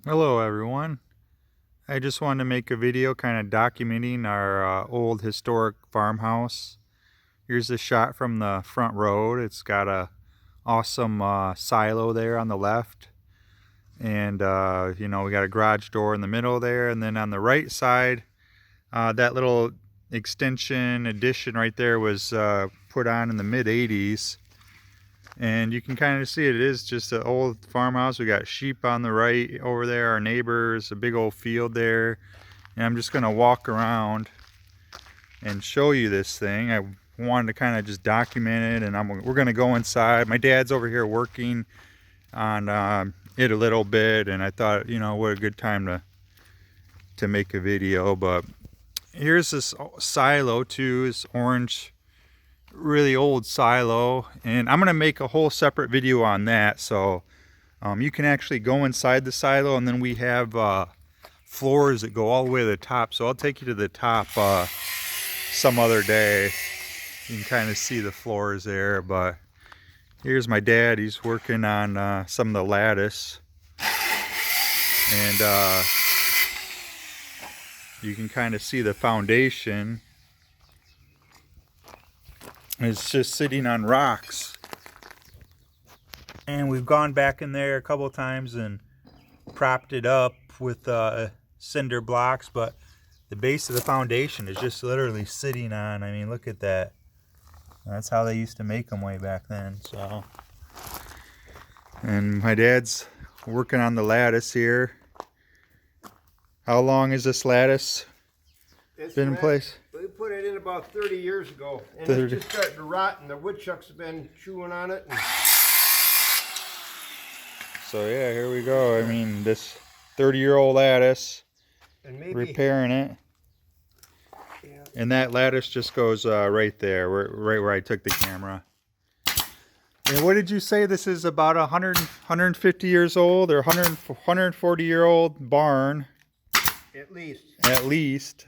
Hello everyone. I just wanted to make a video kind of documenting our old historic farmhouse. Here's a shot from the front road. It's got a awesome silo there on the left. And we got a garage door in the middle there. And then on the right side, that little extension addition right there was put on in the mid 80s. And you can kind of see it is just an old farmhouse. We got sheep on the right over there, our neighbors, a big old field there. And I'm just gonna walk around and show you this thing. I wanted to kind of just document it, and we're gonna go inside. My dad's over here working on it a little bit, and I thought, what a good time to make a video. But here's this silo too, this orange, really old silo, and I'm gonna make a whole separate video on that. So you can actually go inside the silo, and then we have floors that go all the way to the top. So I'll take you to the top some other day. You can kind of see the floors there. But here's my dad. He's working on some of the lattice, and you can kind of see the foundation. It's just sitting on rocks, and we've gone back in there a couple of times and propped it up with cinder blocks, but the base of the foundation is just literally sitting on. I mean, look at that. That's how they used to make them way back then. So, and my dad's working on the lattice here. How long has this lattice been in place? We put it in about 30 years ago, and 30. it's just starting to rot, and the woodchucks have been chewing on it. So yeah, here we go. I mean, this 30-year-old lattice, And maybe repairing it. Yeah. And that lattice just goes right there, right where I took the camera. And what did you say? This is about 150 years old, or 140-year-old barn. At least. At least.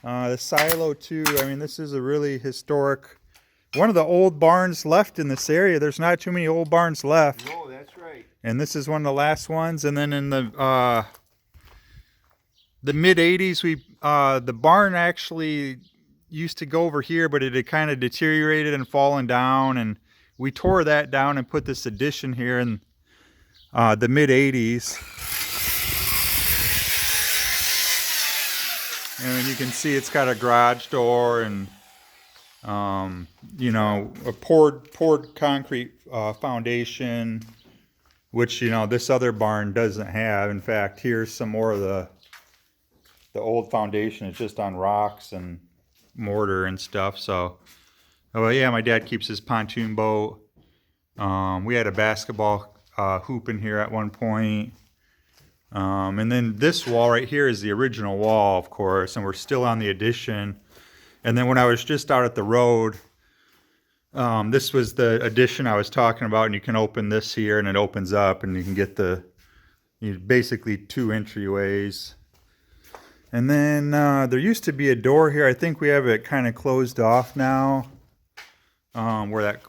The silo too. I mean, this is a really historic, one of the old barns left in this area. There's not too many old barns left. No, that's right. And this is one of the last ones. And then in the mid 80s, the barn actually used to go over here, but it had kind of deteriorated and fallen down, and we tore that down and put this addition here in the mid 80s. And you can see it's got a garage door and a poured concrete foundation, which this other barn doesn't have. In fact, here's some more of the old foundation. It's just on rocks and mortar and stuff. So, oh yeah, my dad keeps his pontoon boat. We had a basketball hoop in here at one point. And then this wall right here is the original wall, of course, and we're still on the addition. And then when I was just out at the road, this was the addition I was talking about, and you can open this here and it opens up, and you can get basically two entryways. And then there used to be a door here. I think we have it kind of closed off now, where that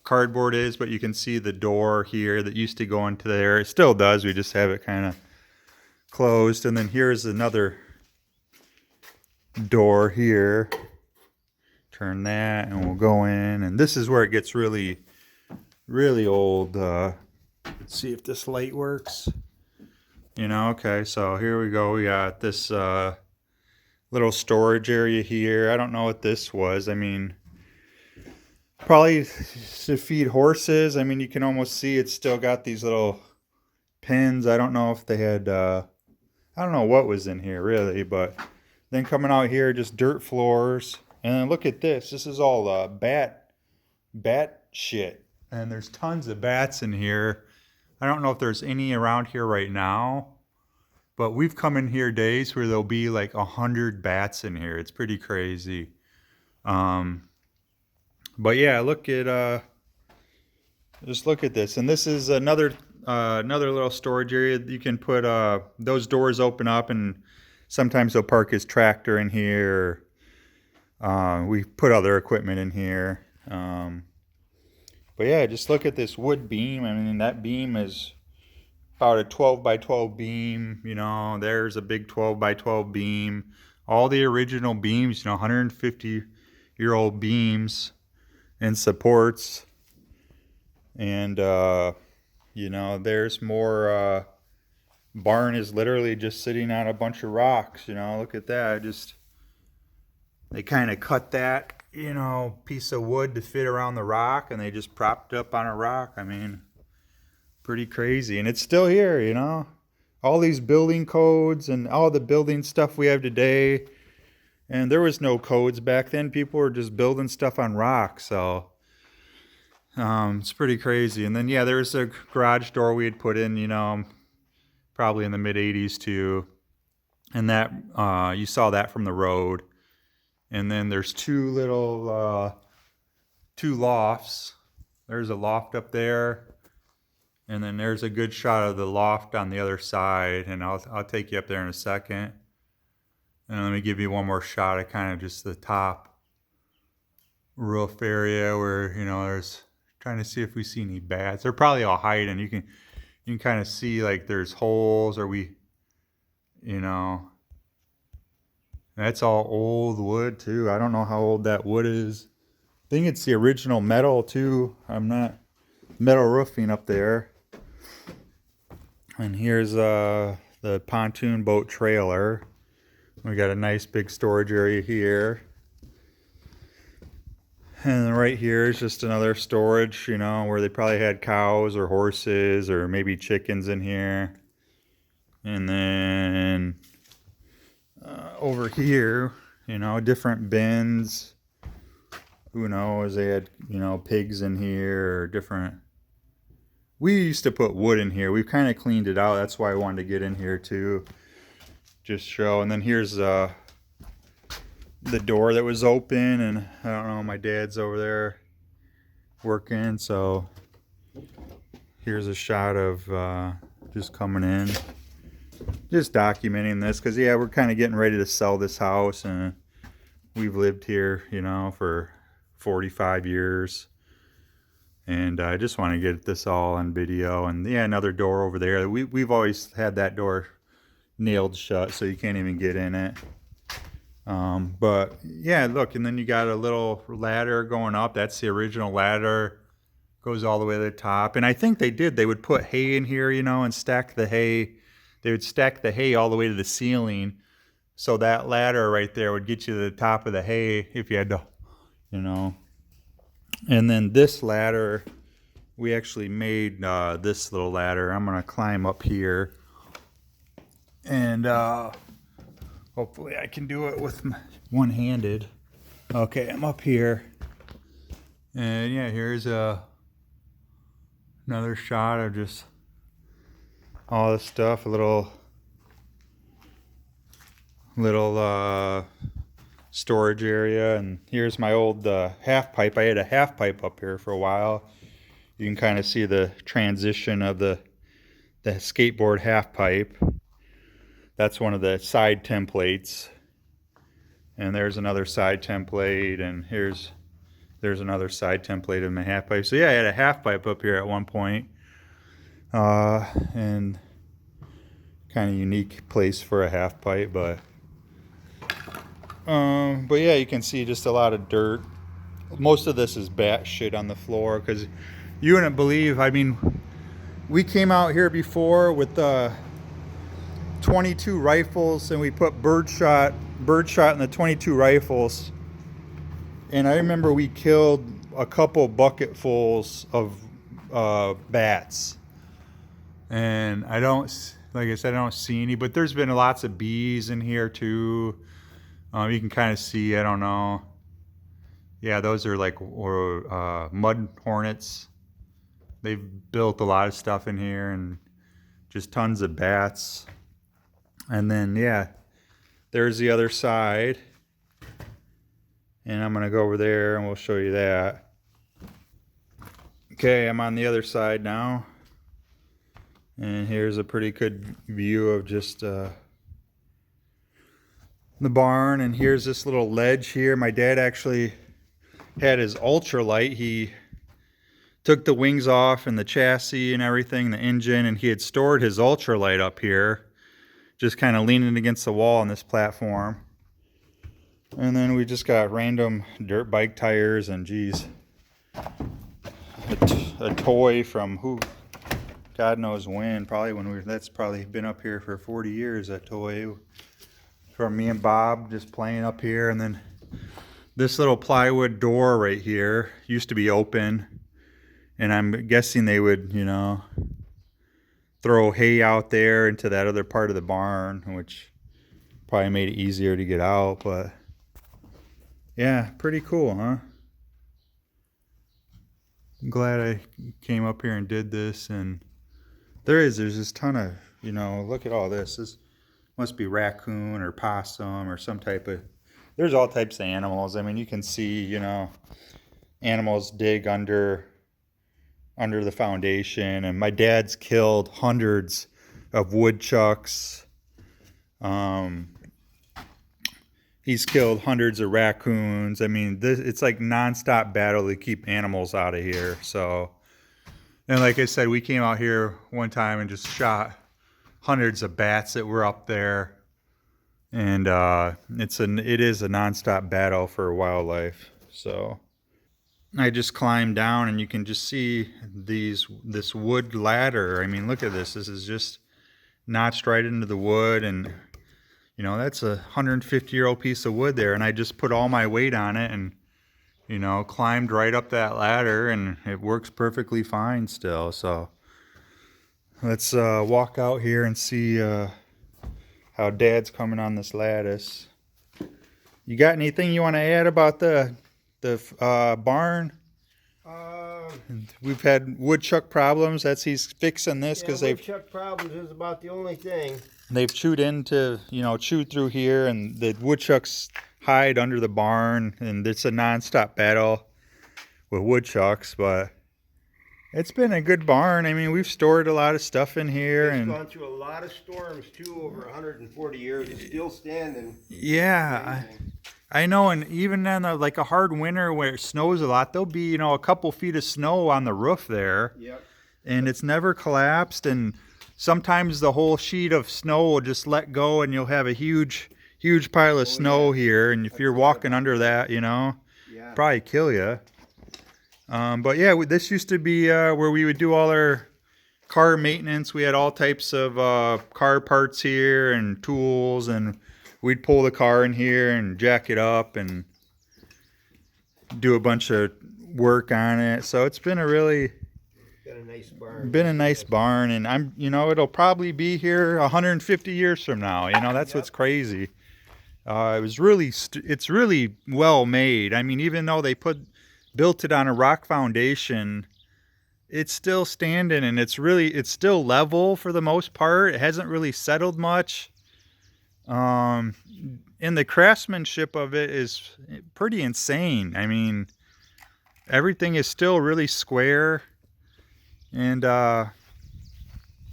cardboard is, but you can see the door here that used to go into there. It still does. We just have it kind of closed. And then here's another door here. Turn that and we'll go in, and this is where it gets really, really old. Let's see if this light works. Okay, so here we go. We got this little storage area here. I don't know what this was. I mean, probably to feed horses. I mean, you can almost see it's still got these little pins. I don't know if they had I don't know what was in here really. But then coming out here, just dirt floors. And then look at this. This is all bat shit. And there's tons of bats in here. I don't know if there's any around here right now, but we've come in here days where there'll be like 100 bats in here. It's pretty crazy. But yeah, just look at this. And this is another little storage area. You can put those doors open up, and sometimes they'll park his tractor in here. We put other equipment in here. But yeah, just look at this wood beam. I mean, that beam is about a 12 by 12 beam. You know, there's a big 12 by 12 beam. All the original beams, you know, 150-year-old beams and supports. And, you know, there's more, barn is literally just sitting on a bunch of rocks. You know, look at that. Just, they kind of cut that, you know, piece of wood to fit around the rock, and they just propped up on a rock. I mean, pretty crazy. And it's still here, you know. All these building codes and all the building stuff we have today. And there was no codes back then. People were just building stuff on rock. So it's pretty crazy. And then, yeah, there was a garage door we had put in, you know, probably in the mid 80s too. And that, you saw that from the road. And then there's two lofts. There's a loft up there. And then there's a good shot of the loft on the other side. And I'll take you up there in a second. And let me give you one more shot of kind of just the top roof area where, you know, there's, trying to see if we see any bats. They're probably all hiding. You can kind of see like there's holes, or you know, that's all old wood too. I don't know how old that wood is. I think it's the original metal too. I'm not metal roofing up there. And here's the pontoon boat trailer. We got a nice big storage area here. And then right here is just another storage, you know, where they probably had cows or horses or maybe chickens in here. And then over here, you know, different bins. Who knows? They had, you know, pigs in here or different. We used to put wood in here. We've kind of cleaned it out. That's why I wanted to get in here too. Just show. And then here's the door that was open, and I don't know, my dad's over there working, so here's a shot of just coming in, just documenting this, because yeah, we're kind of getting ready to sell this house, and we've lived here, you know, for 45 years, and I just want to get this all on video. And yeah, another door over there. We've always had that door nailed shut, so you can't even get in it. But yeah, look, and then you got a little ladder going up. That's the original ladder, goes all the way to the top. And I think they would put hay in here, you know, and stack the hay. They would stack the hay all the way to the ceiling, so that ladder right there would get you to the top of the hay if you had to, you know. And then this ladder, we actually made this little ladder. I'm gonna climb up here, and hopefully I can do it with one-handed. Okay, I'm up here. And yeah, here's another shot of just all this stuff. A little storage area. And here's my old half pipe. I had a half pipe up here for a while. You can kind of see the transition of the skateboard half pipe. That's one of the side templates. And there's another side template, and there's another side template of my half pipe. So yeah, I had a half pipe up here at one point. And kind of unique place for a half pipe, but yeah, you can see just a lot of dirt. Most of this is bat shit on the floor, because you wouldn't believe, I mean, we came out here before with 22 rifles, and we put birdshot in the 22 rifles, and I remember we killed a couple bucketfuls of bats, and I don't, like I said, I don't see any, but there's been lots of bees in here too. You can kind of see, I don't know, yeah, those are like mud hornets. They've built a lot of stuff in here, and just tons of bats. And then yeah, there's the other side, and I'm gonna go over there and we'll show you that. Okay, I'm on the other side now, and here's a pretty good view of just the barn. And here's this little ledge here. My dad actually had his ultralight. took the wings off and the chassis and everything, the engine, and he had stored his ultralight up here, just kind of leaning against the wall on this platform. And then we just got random dirt bike tires and geez, a toy from who, God knows when, probably when that's probably been up here for 40 years, that toy from me and Bob just playing up here. And then this little plywood door right here used to be open, and I'm guessing they would, you know, throw hay out there into that other part of the barn, which probably made it easier to get out. But yeah, pretty cool, huh? I'm glad I came up here and did this. And there's this ton of, you know, look at all this. This must be raccoon or possum or some type of, there's all types of animals. I mean, you can see, you know, animals dig under the foundation. And my dad's killed hundreds of woodchucks. He's killed hundreds of raccoons. I mean, it's like nonstop battle to keep animals out of here. So, and like I said, we came out here one time and just shot hundreds of bats that were up there. And it is a nonstop battle for wildlife. So I just climbed down, and you can just see this wood ladder. I mean, look at this. This is just notched right into the wood, and you know, that's a 150-year-old piece of wood there, and I just put all my weight on it and, you know, climbed right up that ladder, and it works perfectly fine still. So let's walk out here and see how Dad's coming on this lattice. You got anything you want to add about the barn? We've had woodchuck problems. He's fixing this because woodchuck problems is about the only thing. They've chewed through here, and the woodchucks hide under the barn, and it's a nonstop battle with woodchucks. But it's been a good barn. I mean, we've stored a lot of stuff in here, It's and gone through a lot of storms too over 140 years. It's still standing. yeah, I know. And even in like a hard winter where it snows a lot, there'll be, you know, a couple feet of snow on the roof there. Yep. And it's never collapsed. And sometimes the whole sheet of snow will just let go, and you'll have a huge pile of snow here. And if you're walking under that, you know, probably kill you. But yeah, this used to be where we would do all our car maintenance. We had all types of car parts here and tools, and we'd pull the car in here and jack it up and do a bunch of work on it. So it's been a really Been a nice barn, and it'll probably be here 150 years from now. You know, that's what's crazy. It's really well made. I mean, even though they built it on a rock foundation, it's still standing, and it's still level for the most part. It hasn't really settled much. And the craftsmanship of it is pretty insane. I mean, everything is still really square. And,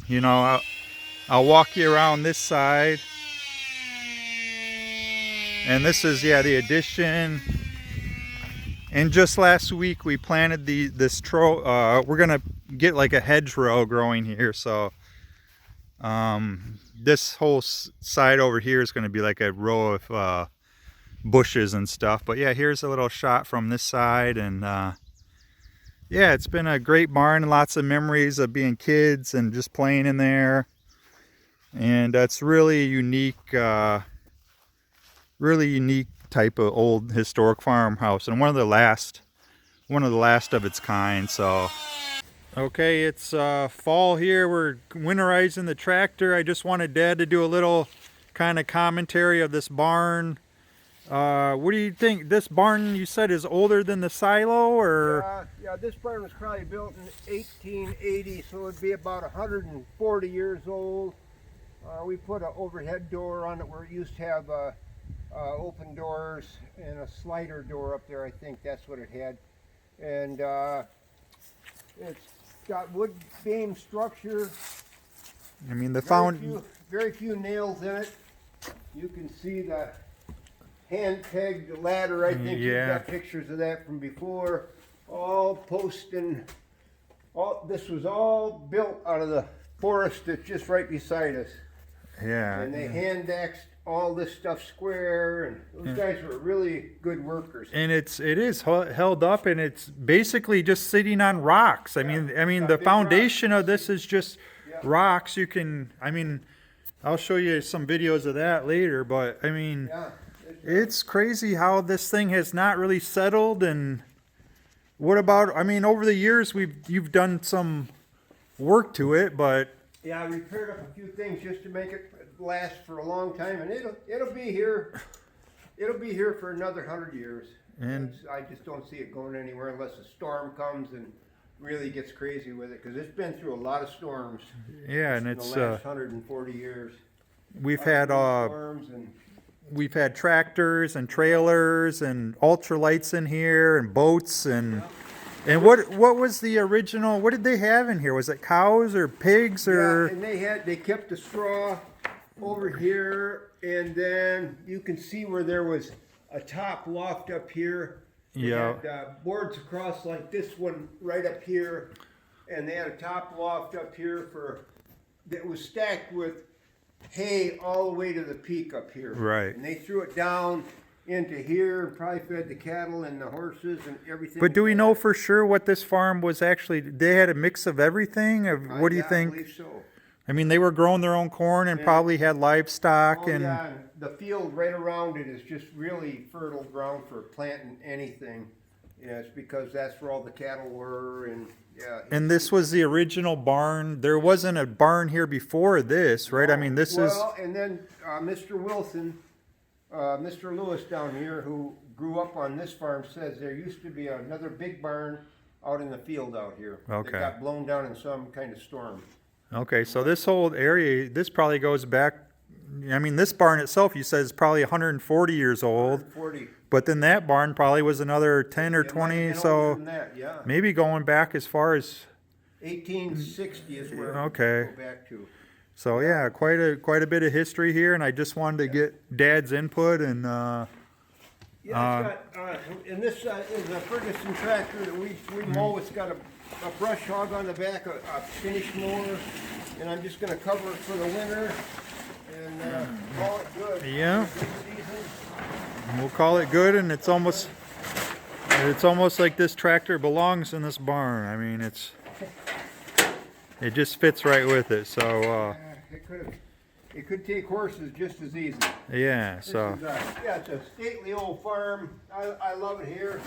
you know, I'll walk you around this side. And this is, the addition. And just last week we planted we're going to get like a hedgerow growing here. So this whole side over here is going to be like a row of bushes and stuff. But yeah, here's a little shot from this side. And yeah, it's been a great barn, lots of memories of being kids and just playing in there. And that's really unique type of old historic farmhouse, and one of the last of its kind. So okay, it's fall here. We're winterizing the tractor. I just wanted Dad to do a little kind of commentary of this barn. What do you think? This barn, you said, is older than the silo, or? Yeah, this barn was probably built in 1880, so it'd be about 140 years old. We put an overhead door on it where it used to have open doors and a slider door up there. I think that's what it had. And it's got wood beam structure. I mean, very few nails in it. You can see the hand-pegged ladder. I think you've got pictures of that from before. All post and This was all built out of the forest that's just right beside us. Yeah. And they hand-axed all this stuff square, and those guys were really good workers. And it is held up, and it's basically just sitting on rocks. I mean the foundation of this is just rocks. You can, I'll show you some videos of that later, but I mean, it's crazy how this thing has not really settled. And what about, over the years you've done some work to it, but yeah, I repaired up a few things just to make it last for a long time, and it'll be here. It'll be here for another 100 years. And I just don't see it going anywhere unless a storm comes and really gets crazy with it, because it's been through a lot of storms. Yeah, and in it's the last 140 years. We've had storms and we've had tractors and trailers and ultralights in here and boats and. And what was the original? What did they have in here? Was it cows or pigs or? Yeah, and they kept the straw over here, and then you can see where there was a top loft up here. Yeah. They had boards across like this one right up here, and they had a top loft up here that was stacked with hay all the way to the peak up here. Right. And they threw it down into here and probably fed the cattle and the horses and everything. But do we know for sure what this farm was actually? They had a mix of everything. What do you think? I believe so. They were growing their own corn and probably had livestock and. Yeah, and the field right around it is just really fertile ground for planting anything. Yeah, it's because that's where all the cattle were, and yeah. And this was the original barn. There wasn't a barn here before this, right? This is. Well, and then Mr. Wilson. Mr. Lewis down here, who grew up on this farm, says there used to be another big barn out in the field out here. Okay. It got blown down in some kind of storm. Okay, so this whole area, this probably goes back. This barn itself, you said, is probably 140 years old. 140. But then that barn probably was another 10 or 20, so that, yeah. maybe going back as far as 1860 is where okay. we go back to. So yeah, quite a bit of history here, and I just wanted to get Dad's input and. Yeah, it's got, and this is a Ferguson tractor that we mow. It's got a brush hog on the back, a finish mower, and I'm just going to cover it for the winter and call it good. Yeah. We'll call it good, and it's almost like this tractor belongs in this barn. It just fits right with it. So. It could take horses just as easy. Yeah, so. It's a stately old farm. I love it here.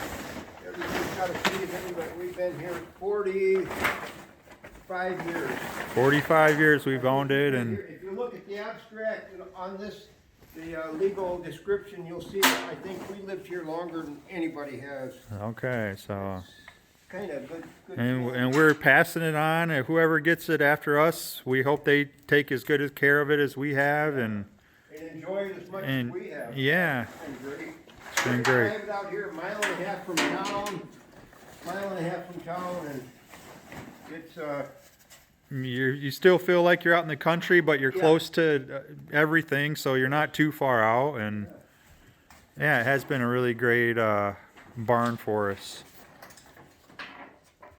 Everybody's got a season, but we've been here 45 years. 45 years we've owned it, and. If you look at the abstract on this, the legal description, you'll see that I think we lived here longer than anybody has. Okay, so. Kind of good. And we're passing it on, and whoever gets it after us, we hope they take as good care of it as we have, and enjoy it as much as we have. Yeah, it's been great. I have it out here a mile and a half from town, and it's you still feel like you're out in the country, but you're close to everything, so you're not too far out, and yeah, it has been a really great barn for us.